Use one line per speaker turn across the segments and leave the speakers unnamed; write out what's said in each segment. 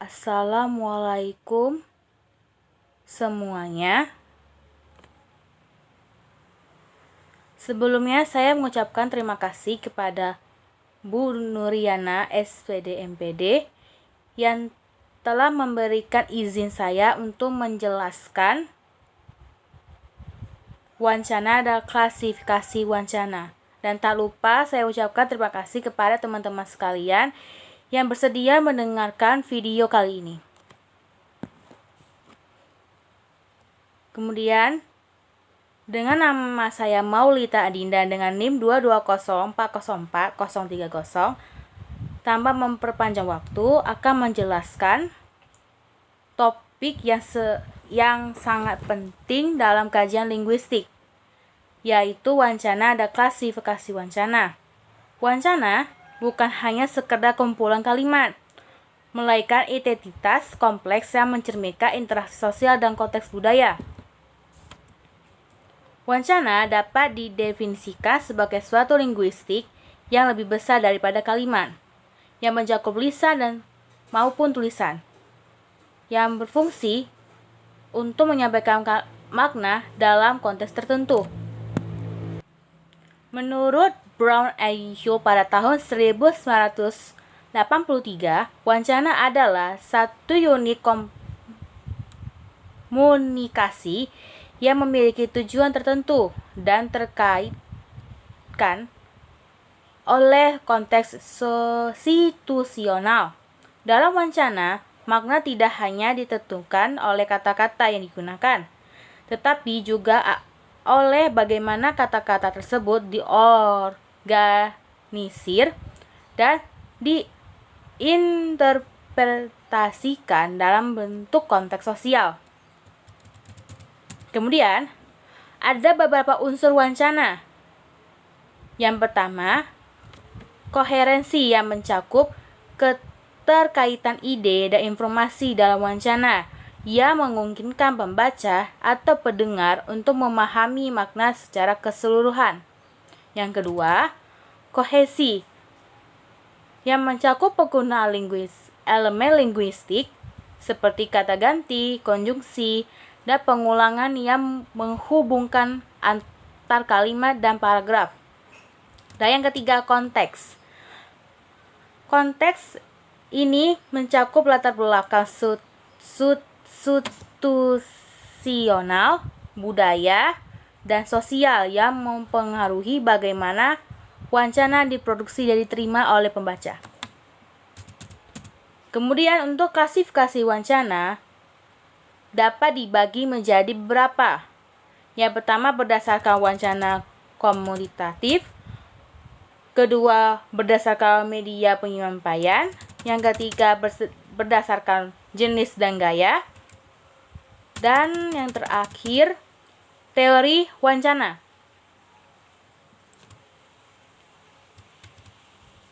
Assalamualaikum semuanya. Sebelumnya saya mengucapkan terima kasih kepada Bu Nuriana SPD MPD yang telah memberikan izin saya untuk menjelaskan wancana dan klasifikasi wancana. Dan tak lupa saya ucapkan terima kasih kepada teman-teman sekalian yang bersedia mendengarkan video kali ini. Kemudian, dengan nama saya Maulita Adinda dengan NIM 220404030, tanpa memperpanjang waktu, akan menjelaskan topik yang sangat penting dalam kajian linguistik, yaitu wancana dan klasifikasi wancana. Wancana bukan hanya sekedar kumpulan kalimat, melainkan identitas kompleks yang mencerminkan interaksi sosial dan konteks budaya. Wancana dapat didefinisikan sebagai suatu linguistik yang lebih besar daripada kalimat, yang mencakup lisan dan maupun tulisan, yang berfungsi untuk menyampaikan makna dalam konteks tertentu. Menurut Brown and Hill pada tahun 1983, wancana adalah satu unit komunikasi yang memiliki tujuan tertentu dan terkaitkan oleh konteks situasional. Dalam wancana, makna tidak hanya ditentukan oleh kata-kata yang digunakan, tetapi juga oleh bagaimana kata-kata tersebut diorganisir dan diinterpretasikan dalam bentuk konteks sosial. Kemudian, ada beberapa unsur wancana. Yang pertama, koherensi yang mencakup keterkaitan ide dan informasi dalam wancana yang memungkinkan pembaca atau pendengar untuk memahami makna secara keseluruhan. Yang kedua, kohesi yang mencakup penggunaan elemen linguistik seperti kata ganti, konjungsi, dan pengulangan yang menghubungkan antar kalimat dan paragraf. Dan yang ketiga, konteks. Konteks ini mencakup latar belakang institusional, budaya, dan sosial yang mempengaruhi bagaimana wancana diproduksi dan diterima oleh pembaca. Kemudian untuk klasifikasi wancana dapat dibagi menjadi beberapa. Yang pertama berdasarkan wancana komutatif, kedua berdasarkan media penyampaian, yang ketiga berdasarkan jenis dan gaya, dan yang terakhir teori wancana.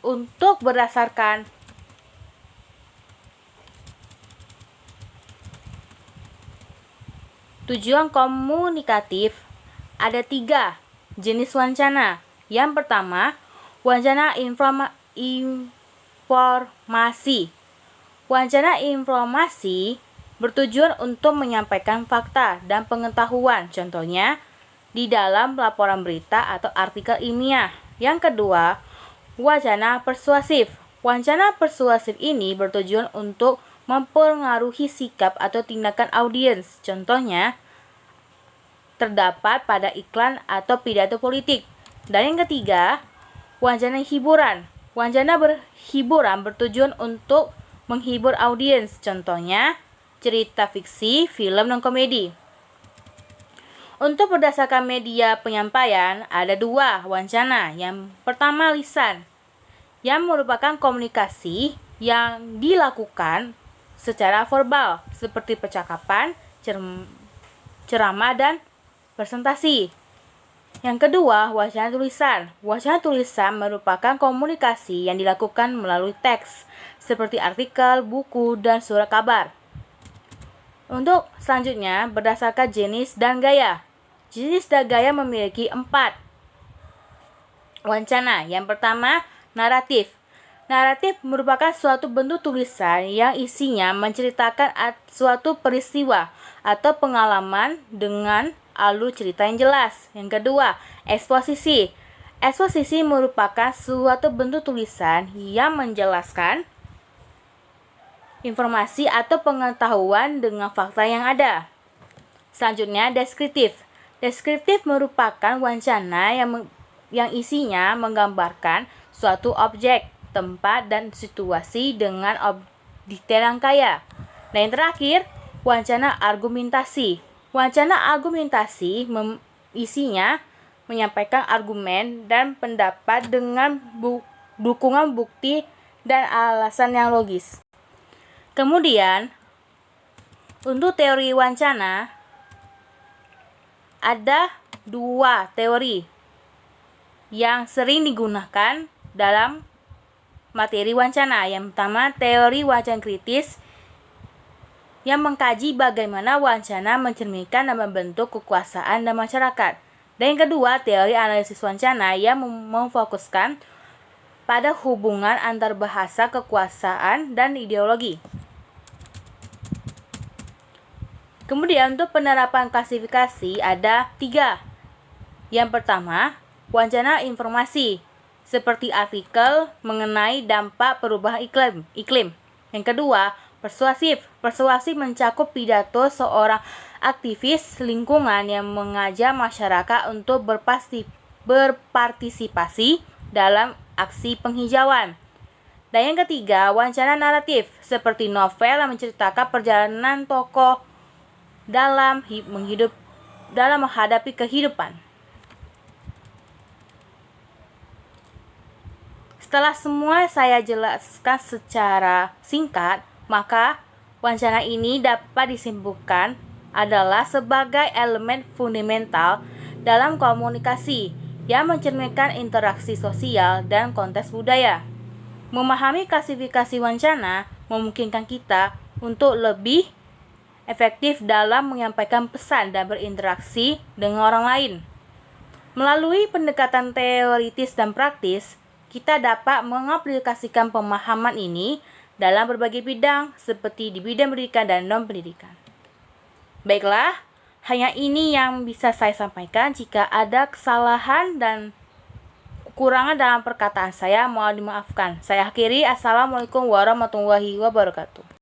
Untuk berdasarkan tujuan komunikatif, ada 3 jenis wancana. Yang pertama, wancana informasi. Wancana informasi bertujuan untuk menyampaikan fakta dan pengetahuan, contohnya di dalam laporan berita atau artikel ilmiah. Yang kedua, wancana persuasif. Wancana persuasif ini bertujuan untuk mempengaruhi sikap atau tindakan audiens, contohnya terdapat pada iklan atau pidato politik. Dan yang ketiga, wancana hiburan. Wancana hiburan bertujuan untuk menghibur audiens, contohnya cerita fiksi, film, dan komedi. Untuk berdasarkan media penyampaian, ada 2 wancana. Yang pertama, lisan, yang merupakan komunikasi yang dilakukan secara verbal, seperti percakapan, ceramah, dan presentasi. Yang kedua, wacana tulisan. Wacana tulisan merupakan komunikasi yang dilakukan melalui teks, seperti artikel, buku, dan surat kabar. Untuk selanjutnya, berdasarkan jenis dan gaya. Jenis dan gaya memiliki 4 wancana. Yang pertama, naratif. Naratif merupakan suatu bentuk tulisan yang isinya menceritakan suatu peristiwa atau pengalaman dengan alur cerita yang jelas. Yang kedua, eksposisi. Eksposisi merupakan suatu bentuk tulisan yang menjelaskan informasi atau pengetahuan dengan fakta yang ada. Selanjutnya, deskriptif. Deskriptif merupakan wacana yang isinya menggambarkan suatu objek, tempat, dan situasi dengan detail yang kaya. Dan yang terakhir, wacana argumentasi. Wacana argumentasi isinya menyampaikan argumen dan pendapat dengan dukungan bukti dan alasan yang logis. Kemudian, untuk teori wacana, ada 2 teori yang sering digunakan dalam materi wacana. Yang pertama, teori wacana kritis yang mengkaji bagaimana wacana mencerminkan dan membentuk kekuasaan dan masyarakat. Dan yang kedua, teori analisis wacana yang memfokuskan pada hubungan antar bahasa, kekuasaan, dan ideologi. Kemudian untuk penerapan klasifikasi ada 3. Yang pertama, wacana informasi, seperti artikel mengenai dampak perubahan iklim. Yang kedua, persuasif. Persuasif mencakup pidato seorang aktivis lingkungan yang mengajak masyarakat untuk berpartisipasi dalam aksi penghijauan. Dan yang ketiga, wacana naratif, seperti novel yang menceritakan perjalanan tokoh dalam menghadapi kehidupan. Setelah semua saya jelaskan secara singkat, maka wacana ini dapat disimpulkan adalah sebagai elemen fundamental dalam komunikasi yang mencerminkan interaksi sosial dan konteks budaya. Memahami klasifikasi wacana memungkinkan kita untuk lebih efektif dalam menyampaikan pesan dan berinteraksi dengan orang lain. Melalui pendekatan teoritis dan praktis, kita dapat mengaplikasikan pemahaman ini dalam berbagai bidang, seperti di bidang pendidikan dan non-pendidikan. Baiklah, hanya ini yang bisa saya sampaikan. Jika ada kesalahan dan kekurangan dalam perkataan saya, mohon dimaafkan. Saya akhiri. Assalamualaikum warahmatullahi wabarakatuh.